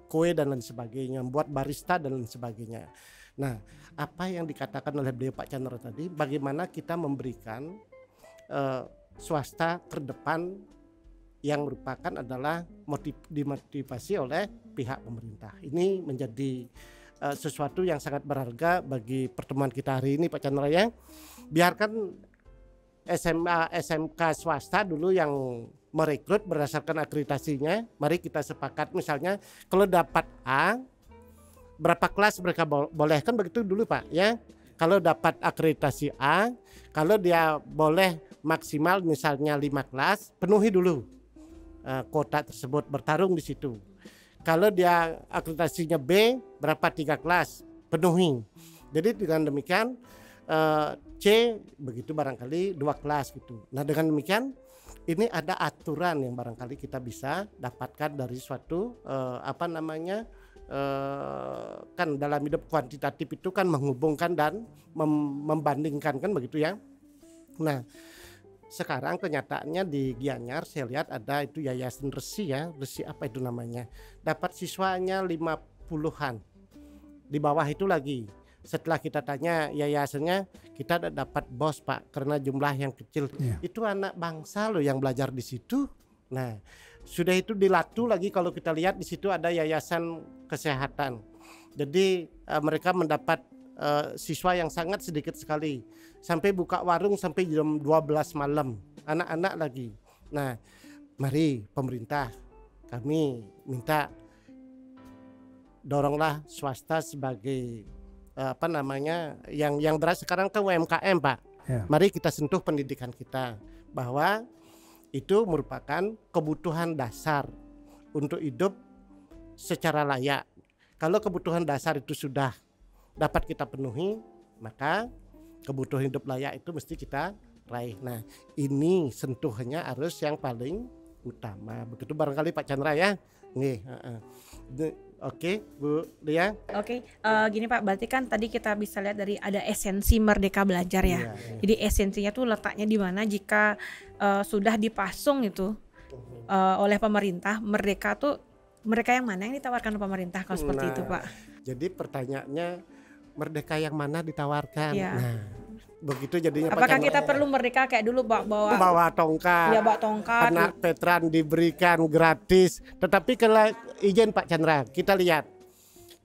kue dan lain sebagainya, membuat barista dan lain sebagainya. Nah, apa yang dikatakan oleh beliau Pak Chandra tadi, bagaimana kita memberikan swasta ke depan yang merupakan adalah dimotivasi oleh pihak pemerintah. Ini menjadi sesuatu yang sangat berharga bagi pertemuan kita hari ini Pak Chandra ya. Biarkan SMK swasta dulu yang merekrut berdasarkan akreditasinya. Mari kita sepakat misalnya kalau dapat A, berapa kelas mereka boleh, kan begitu dulu Pak ya. Kalau dapat akreditasi A, kalau dia boleh maksimal misalnya 5 kelas, penuhi dulu kuota tersebut, bertarung di situ. Kalau dia akreditasinya B, berapa 3 kelas, penuhi. Jadi dengan demikian C begitu barangkali 2 kelas gitu. Nah dengan demikian ini ada aturan yang barangkali kita bisa dapatkan dari suatu kan dalam hidup kuantitatif itu kan menghubungkan dan membandingkan kan begitu ya. Nah sekarang kenyataannya di Gianyar saya lihat ada itu yayasan Resi ya, Resi apa itu namanya, dapat siswanya 50-an, di bawah itu lagi setelah kita tanya yayasannya, kita dapat bos Pak karena jumlah yang kecil. Itu anak bangsa loh yang belajar di situ. Nah, sudah itu dilatu lagi kalau kita lihat di situ ada yayasan kesehatan. Jadi mereka mendapat siswa yang sangat sedikit sekali. Sampai buka warung sampai jam 12 malam. Anak-anak lagi. Nah, mari pemerintah, kami minta doronglah swasta sebagai yang berat sekarang ke UMKM Pak. Mari kita sentuh pendidikan kita bahwa itu merupakan kebutuhan dasar untuk hidup secara layak. Kalau kebutuhan dasar itu sudah dapat kita penuhi, maka kebutuhan hidup layak itu mesti kita raih. Nah, ini sentuhannya harus yang paling utama. Begitu barangkali Pak Chandra ya. Oke, Bu Lia. Oke, gini Pak, berarti kan tadi kita bisa lihat dari ada esensi Merdeka Belajar ya. Jadi esensinya tuh letaknya di mana jika sudah dipasung itu oleh pemerintah, merdeka tuh mereka yang mana yang ditawarkan oleh pemerintah kalau seperti itu Pak? Jadi pertanyaannya merdeka yang mana ditawarkan? Ya. Nah, begitu jadinya. Apakah kita perlu merdeka kayak dulu bawa tongkat? Ya, bawa tongkat. Anak veteran diberikan gratis. Tetapi kalau izin Pak Chandra, kita lihat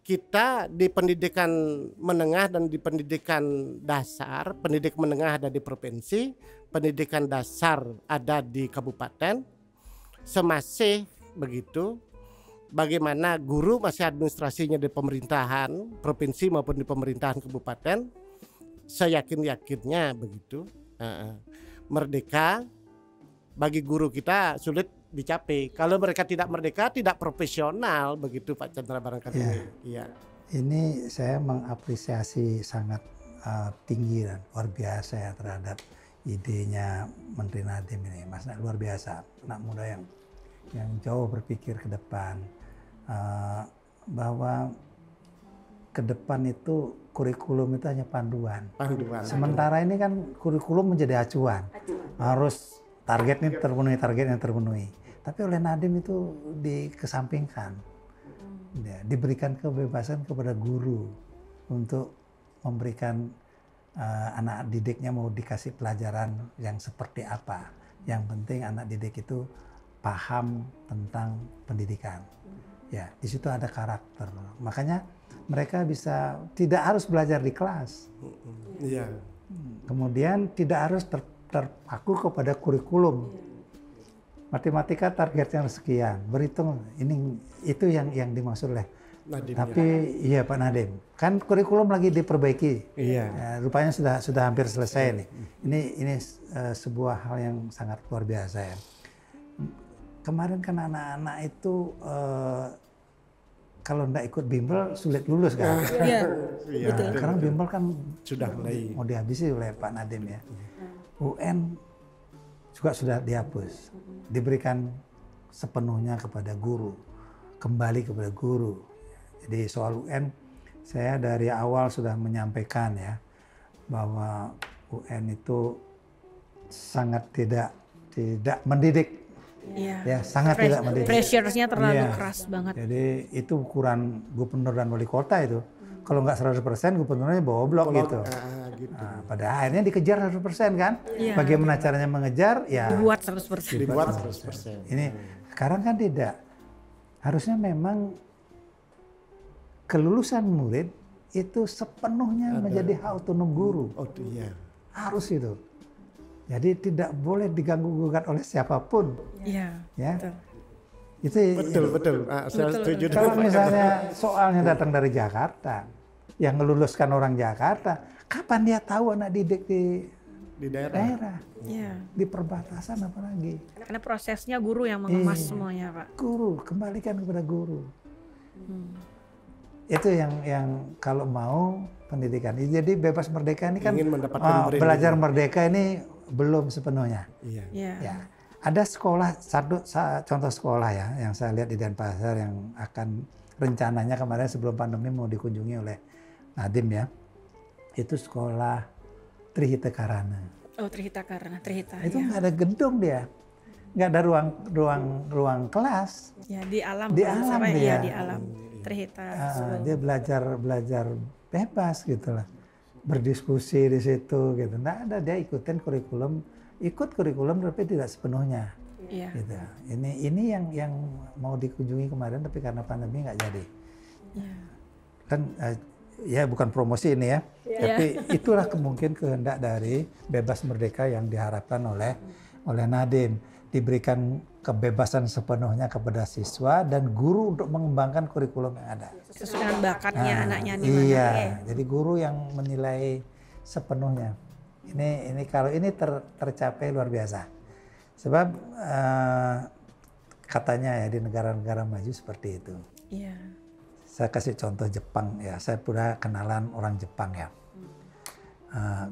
kita di pendidikan menengah dan di pendidikan dasar, pendidik menengah ada di provinsi, pendidikan dasar ada di kabupaten, semasih begitu. Bagaimana guru masih administrasinya di pemerintahan provinsi maupun di pemerintahan kabupaten, saya yakinnya begitu. Merdeka bagi guru kita sulit dicapai. Kalau mereka tidak merdeka, tidak profesional, begitu Pak Chandra barangkali. Iya. Ini saya mengapresiasi sangat tinggi dan luar biasa ya terhadap idenya Menteri Nadiem ini. Mas, luar biasa, anak muda yang jauh berpikir ke depan, bahwa ke depan itu kurikulum itu hanya panduan. Sementara ini kan kurikulum menjadi acuan. Harus targetnya terpenuhi. Tapi oleh Nadiem itu dikesampingkan. Ya, diberikan kebebasan kepada guru untuk memberikan anak didiknya mau dikasih pelajaran yang seperti apa. Yang penting anak didik itu paham tentang pendidikan. Ya, di situ ada karakter. Makanya mereka bisa tidak harus belajar di kelas. Kemudian tidak harus terpaku kepada kurikulum. Matematika targetnya sekian, berhitung itu yang dimaksud oleh Nadiem. Tapi iya Pak Nadiem, kan kurikulum lagi diperbaiki. Ya, rupanya sudah hampir selesai nih. Ini sebuah hal yang sangat luar biasa ya. Kemarin kan anak-anak itu kalau nggak ikut bimbel sulit lulus kan. Sekarang bimbel kan sudah mulai mau dihabisi oleh Pak Nadiem ya. UN juga sudah dihapus, diberikan sepenuhnya kepada guru, kembali kepada guru. Jadi soal UN saya dari awal sudah menyampaikan ya bahwa UN itu sangat tidak mendidik. Ya, sangat tidak mendidik. Pressure-nya terlalu keras banget. Jadi itu ukuran gubernur dan wali kota itu. Kalau nggak 100% gubernurnya boblok gitu. Nah, pada akhirnya dikejar 100% kan? Bagaimana caranya mengejar? Ya dibuat 100%. Ini sekarang kan tidak. Harusnya memang kelulusan murid itu sepenuhnya menjadi hak otonom guru. Harus itu. Jadi tidak boleh diganggu-gugat oleh siapapun. Ya. Betul. Saya setuju. Kalau misalnya soalnya datang dari Jakarta, yang meluluskan orang Jakarta, kapan dia tahu anak didik di daerah? Di perbatasan apalagi. Karena prosesnya guru yang mengemas semuanya Pak. Guru, kembalikan kepada guru. Itu yang kalau mau pendidikan. Jadi bebas merdeka ini kan belajar merdeka ini belum sepenuhnya. Ya. Ada sekolah, contoh sekolah ya yang saya lihat di Denpasar yang akan rencananya kemarin sebelum pandemi mau dikunjungi oleh Nadiem ya. Itu sekolah Trihita Karana. Oh, Trihita Karana, Trihita. Itu nggak ada gedung dia, nggak ada ruang kelas. Ya di alam. Di alam dia. Di alam. Dia belajar bebas gitu lah, berdiskusi di situ gitu. Nggak ada, dia ikut kurikulum tapi tidak sepenuhnya. Gitu. Ini yang mau dikunjungi kemarin tapi karena pandemi nggak jadi. Kan ya bukan promosi ini ya, tapi itulah mungkin kehendak dari Bebas Merdeka yang diharapkan oleh Nadiem, diberikan kebebasan sepenuhnya kepada siswa dan guru untuk mengembangkan kurikulum yang ada. Sesuai dengan bakatnya anaknya di mana. Iya, jadi guru yang menilai sepenuhnya. Ini kalau ini tercapai luar biasa. Sebab katanya ya di negara-negara maju seperti itu. Iya. Saya kasih contoh Jepang ya, saya pernah kenalan orang Jepang ya.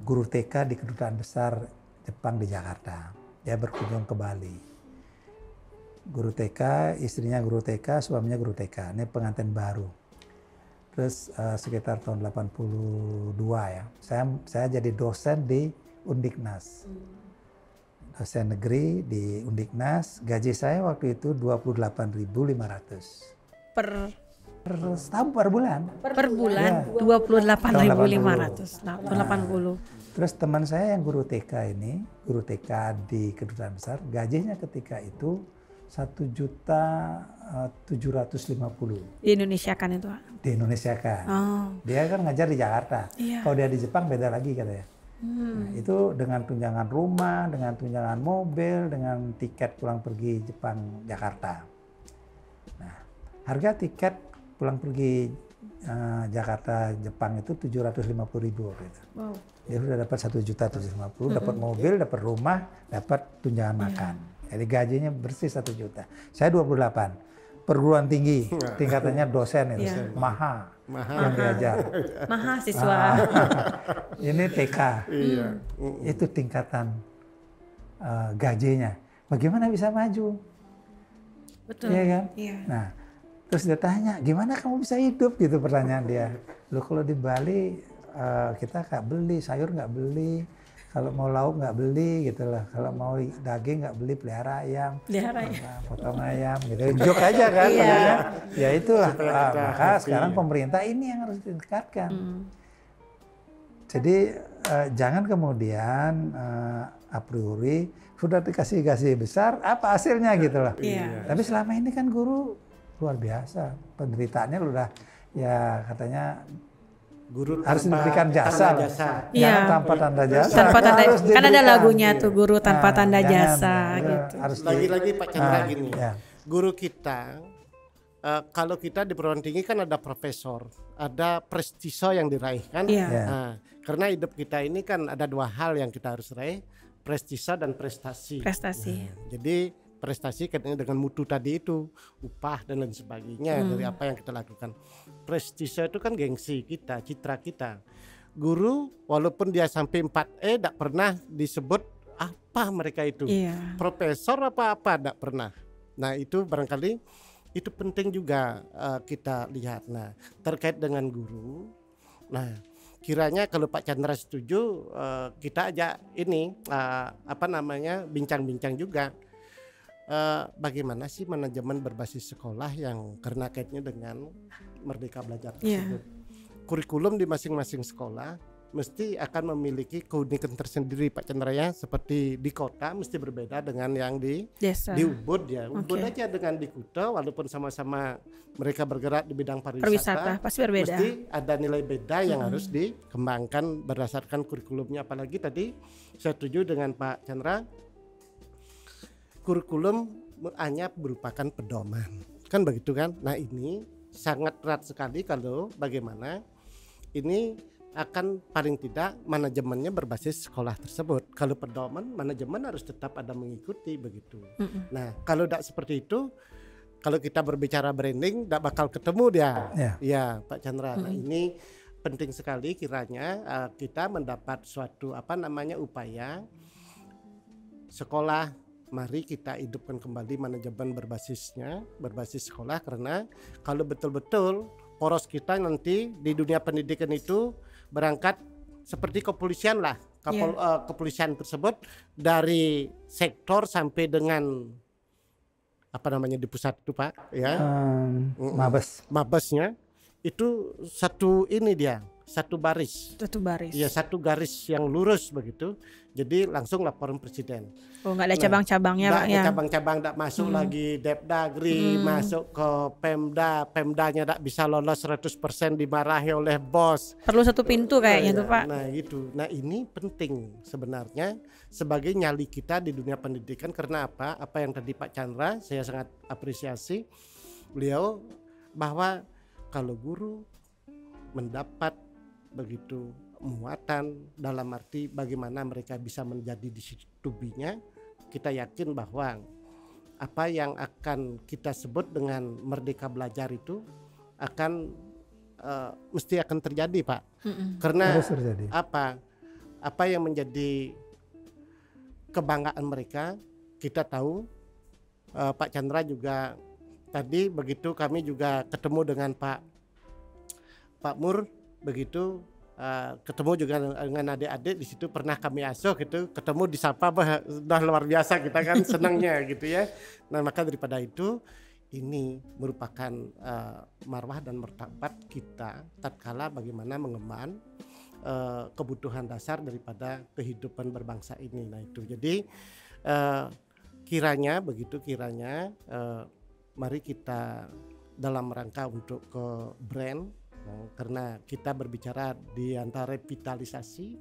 Guru TK di Kedutaan Besar Jepang di Jakarta. Dia berkunjung ke Bali. Guru TK, istrinya guru TK, suaminya guru TK. Ini pengantin baru. Terus sekitar tahun 82 ya. Saya jadi dosen di Undiknas. Dosen negeri di Undiknas. Gaji saya waktu itu 28.500. Per bulan. Per bulan ya. 28.500. 80. Terus teman saya yang guru TK ini, guru TK di Kedutaan Besar, gajinya ketika itu 1.750.000. Di Indonesia kan itu? Di Indonesia kan. Dia kan ngajar di Jakarta. Kalau dia di Jepang beda lagi katanya. Nah, itu dengan tunjangan rumah, dengan tunjangan mobil, dengan tiket pulang pergi Jepang Jakarta. Nah, harga tiket pulang pergi Jakarta Jepang itu 750.000 gitu. Wow. Dia sudah dapat 1.750.000, dapat mobil, dapat rumah, dapat tunjangan makan. Jadi gajinya bersih 1 juta. Saya 28. Perguruan tinggi, tingkatannya dosen itu. Maha yang diajar. Maha siswa. Ini TK. Itu tingkatan gajinya. Bagaimana bisa maju? Betul. Iya kan? Iya. Nah, terus dia tanya, gimana kamu bisa hidup gitu pertanyaan dia. Loh kalau di Bali kita nggak beli, sayur nggak beli, kalau mau lauk nggak beli gitu lah, kalau mau daging nggak beli, pelihara ayam, potong ayam gitu, jok aja kan. Ya itulah, maka sekarang pemerintah ini yang harus ditingkatkan. Jadi jangan kemudian a priori sudah dikasih gaji besar, apa hasilnya gitu lah. Tapi selama ini kan guru luar biasa, penderitaannya udah ya katanya guru harus diberikan jasa. Jangan tanpa tanda jasa. Tanpa tanda, kan ada lagunya tuh guru tanpa tanda jasa gitu. Lagi-lagi Pak Chandra gini, guru kita kalau kita di perguruan tinggi kan ada profesor, ada prestise yang diraih kan. Nah, karena hidup kita ini kan ada 2 hal yang kita harus raih, prestise dan prestasi. Jadi prestasi katanya dengan mutu tadi itu, upah dan lain sebagainya dari apa yang kita lakukan. Prestise itu kan gengsi kita, citra kita. Guru walaupun dia sampai 4E tidak pernah disebut apa mereka itu. Profesor apa tidak pernah. Nah itu barangkali itu penting juga kita lihat. Nah terkait dengan guru, nah kiranya kalau Pak Chandra setuju kita ajak ini bincang-bincang juga. Bagaimana sih manajemen berbasis sekolah yang karena kaitnya dengan Merdeka Belajar tersebut. Kurikulum di masing-masing sekolah mesti akan memiliki keunikan tersendiri Pak Chandra ya, seperti di kota mesti berbeda dengan yang di desa. Di Ubud ya. Ubud aja dengan di Kuta walaupun sama-sama mereka bergerak di bidang pariwisata pasti berbeda. Mesti ada nilai beda yang harus dikembangkan berdasarkan kurikulumnya. Apalagi tadi saya setuju dengan Pak Chandra, kurikulum hanya merupakan pedoman, kan begitu kan? Nah ini sangat erat sekali kalau bagaimana ini akan paling tidak manajemennya berbasis sekolah tersebut. Kalau pedoman, manajemen harus tetap ada mengikuti begitu. Nah kalau tidak seperti itu, kalau kita berbicara branding, tidak bakal ketemu dia. Ya Pak Chandra. Nah ini penting sekali kiranya kita mendapat suatu upaya sekolah. Mari kita hidupkan kembali manajemen berbasis sekolah, karena kalau betul-betul poros kita nanti di dunia pendidikan itu berangkat seperti kepolisian lah, kepolisian tersebut dari sektor sampai dengan di pusat itu Pak ya. Mabesnya itu satu baris. Iya, satu garis yang lurus begitu. Jadi langsung laporan presiden. Oh, nggak ada cabang-cabangnya Pak ya? Cabang-cabang nggak masuk lagi Depdagri, masuk ke Pemdanya nggak bisa lolos 100% dimarahi oleh bos. Perlu satu pintu kayaknya tuh Pak. Nah itu, nah ini penting sebenarnya sebagai nyali kita di dunia pendidikan. Karena apa? Apa yang tadi Pak Chandra saya sangat apresiasi beliau bahwa kalau guru mendapat begitu muatan dalam arti bagaimana mereka bisa menjadi disiplinya, kita yakin bahwa apa yang akan kita sebut dengan merdeka belajar itu akan mesti akan terjadi Pak. Karena apa yang menjadi kebanggaan mereka kita tahu. Pak Chandra juga tadi begitu kami juga ketemu dengan Pak Mur begitu, ketemu juga dengan adik-adik di situ pernah kami asuh gitu, ketemu disapa sudah luar biasa kita kan senangnya gitu ya. Nah maka daripada itu ini merupakan marwah dan martabat kita tatkala bagaimana mengemban kebutuhan dasar daripada kehidupan berbangsa ini. Nah itu jadi kiranya mari kita dalam rangka untuk ke brand. Karena kita berbicara di antara revitalisasi,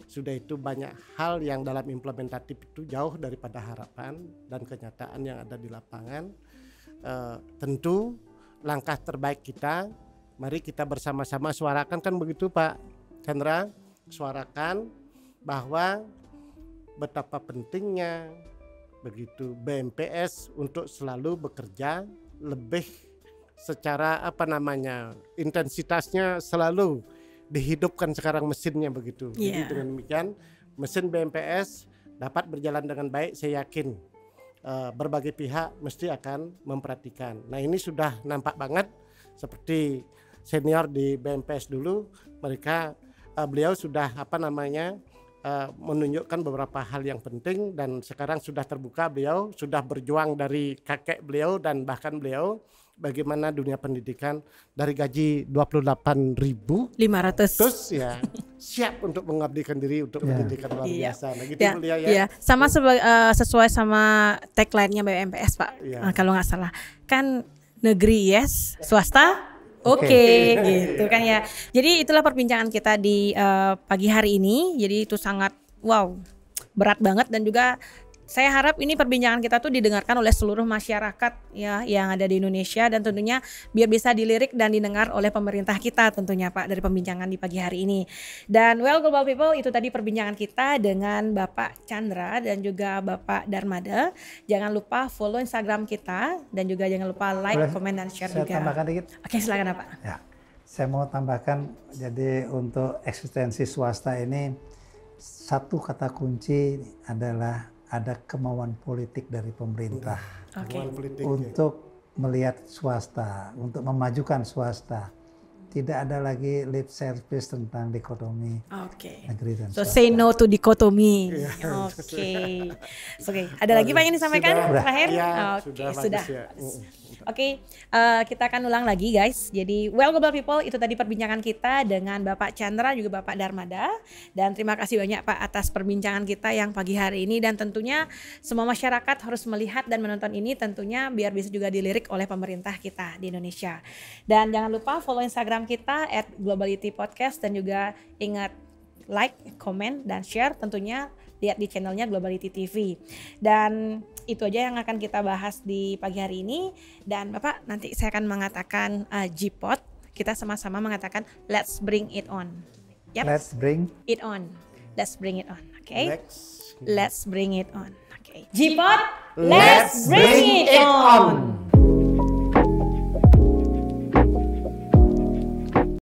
sudah itu banyak hal yang dalam implementatif itu jauh daripada harapan dan kenyataan yang ada di lapangan. Tentu langkah terbaik kita, mari kita bersama-sama suarakan kan begitu Pak Chandra, suarakan bahwa betapa pentingnya begitu BMPS untuk selalu bekerja lebih secara intensitasnya selalu dihidupkan sekarang mesinnya begitu. Jadi dengan demikian mesin BMPS dapat berjalan dengan baik, saya yakin berbagai pihak mesti akan memperhatikan. Nah ini sudah nampak banget seperti senior di BMPS dulu, beliau sudah menunjukkan beberapa hal yang penting dan sekarang sudah terbuka, beliau sudah berjuang dari kakek beliau dan bahkan beliau bagaimana dunia pendidikan dari gaji 28.500 terus ya siap untuk mengabdikan diri untuk pendidikan luar biasa. Nah gitu beliau ya. Sama sesuai sama tagline-nya BMPS Pak. Kalau nggak salah kan negeri yes, swasta Oke, gitu kan ya. Jadi itulah perbincangan kita di pagi hari ini. Jadi itu sangat berat banget dan juga saya harap ini perbincangan kita tuh didengarkan oleh seluruh masyarakat ya yang ada di Indonesia dan tentunya biar bisa dilirik dan didengar oleh pemerintah kita tentunya Pak dari pembincangan di pagi hari ini. Dan Global People itu tadi perbincangan kita dengan Bapak Chandra dan juga Bapak Darmada. Jangan lupa follow Instagram kita dan juga jangan lupa like, komen dan share juga. Saya tambahkan dikit. Oke, silakan Pak. Ya, saya mau tambahkan jadi untuk eksistensi swasta ini satu kata kunci adalah ada kemauan politik dari pemerintah untuk melihat swasta, untuk memajukan swasta. Tidak ada lagi lip service tentang dikotomi negeri dan swasta. So say no to dikotomi. Oke. Ada lagi Pak yang disampaikan terakhir? Sudah. Kita akan ulang lagi guys. Jadi Global People itu tadi perbincangan kita dengan Bapak Chandra juga Bapak Darmada. Dan terima kasih banyak Pak atas perbincangan kita yang pagi hari ini. Dan tentunya semua masyarakat harus melihat dan menonton ini tentunya biar bisa juga dilirik oleh pemerintah kita di Indonesia. Dan jangan lupa follow Instagram kita @globalitypodcast dan juga ingat like, comment, dan share tentunya lihat di channelnya Globality TV. Dan itu aja yang akan kita bahas di pagi hari ini. Dan Bapak nanti saya akan mengatakan G-Pod. Kita sama-sama mengatakan let's bring it on. Let's bring it on. Let's bring it on. Let's bring it on. G-Pod, let's bring it on.